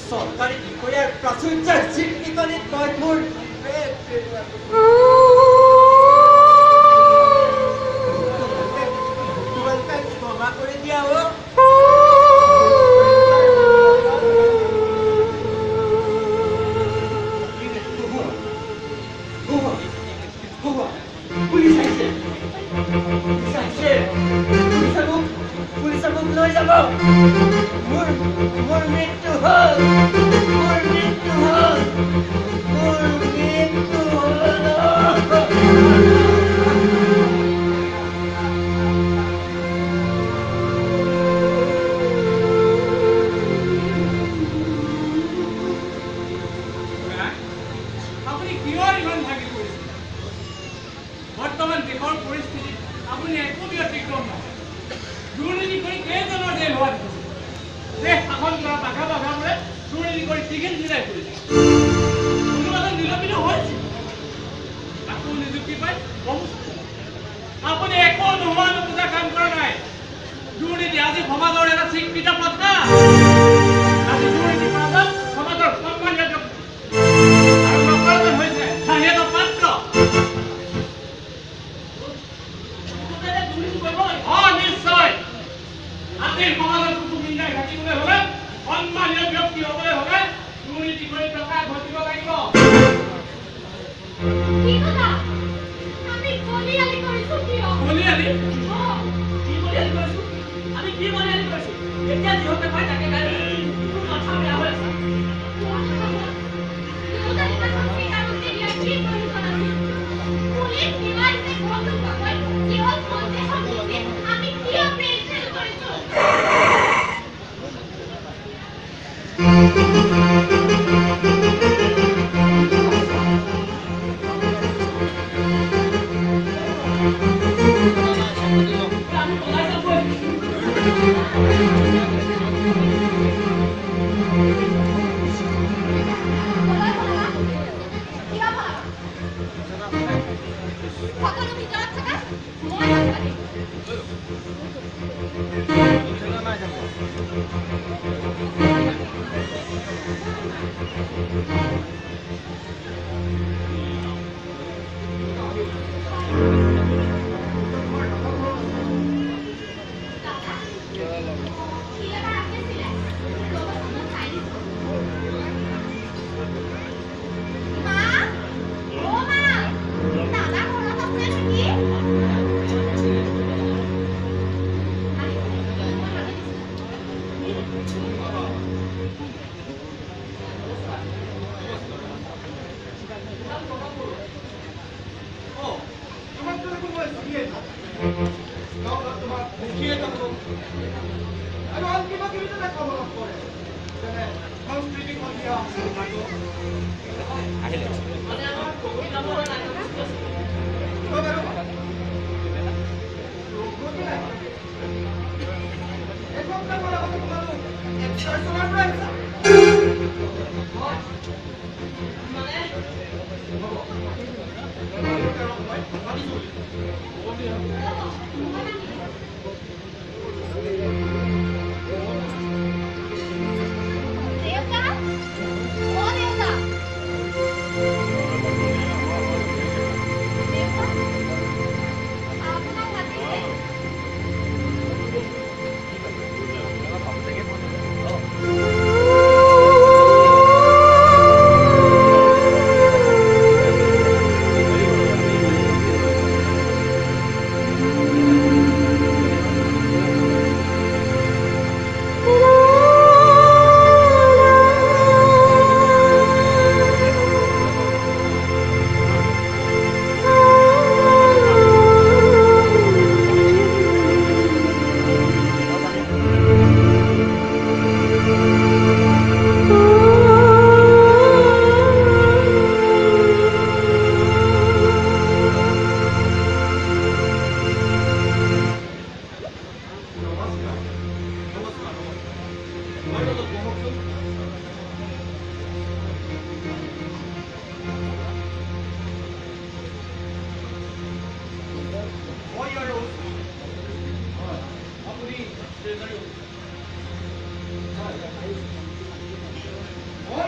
চৰকাৰী বিষয়াৰ প্ৰাচুৰ্যৰ স্বীকৃতিত তই মোৰ তোমালোকে ক্ষমা কৰি দিয়া পুলিচে মোক লৈ যাব মোৰ মৃত্যু হ'ল মোৰ মৃত্যু হ'ল মোৰ মৃত্যু হ'ল আপুনি কিয় ইমান ভাগি পৰিছে বৰ্তমান দেশৰ পৰিস্থিতিত আপুনি একো ব্যতিক্ৰম নহয় দুৰ্নীতি কৰি কেইজনৰ জেল হোৱা দেখিছে দেশ শাসন কৰা বাঘা বাঘাবোৰে দুৰ্নীতি কৰি টিঘিল জিলাই কৰিছে কোনোবা এজন নিলম্বিত হৈছে আকৌ নিযুক্তি পাই আপুনি একো নোহোৱা নুবুজা কাম কৰা নাই দুৰ্নীতি আজি সমাজৰ এটা স্বীকৃত প্ৰথা আজি দুৰ্নীতি কৰাজন সমাজৰ সন্মানীয় আৰু নকৰাজন হৈছে স্বাধীনতা পাত্ৰ নিশ্চয় আজিৰ সমাজৰ কোনো নিন্দাই ঘটিবলৈ হলে সন্মানীয় ব্যক্তি হবলৈ হলে দুৰ্নীতি কৰি টকা ঘটিব লাগিব আমি কি বলিয়ালি কৰিছো এতিয়া যিহতে পাই তাকে কথা বেয়া হৈ আছে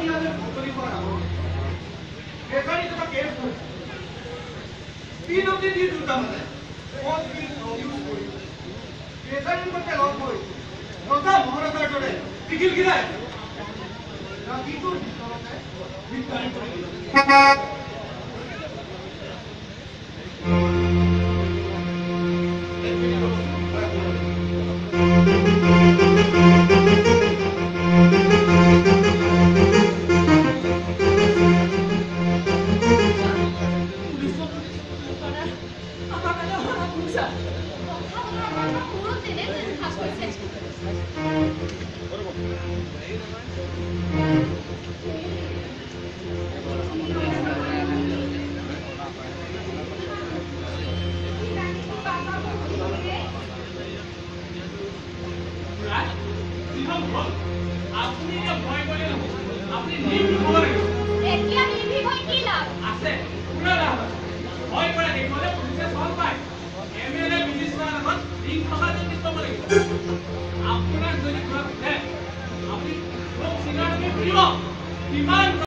ইয়ালৈ মুকলি কৰা নহয় এখানি এটা কেছ হৈছে তিনটি দি দুটা মানে ফোন বিল ইউজ কৰি এখানি মতে লগ হৈ ৰজা মহাৰাজাৰ দৰে টিকিল গিৰাই ৰাতিটোৰ ভিতৰতে ভিক্ষাৰী কৰি দিলে Viva!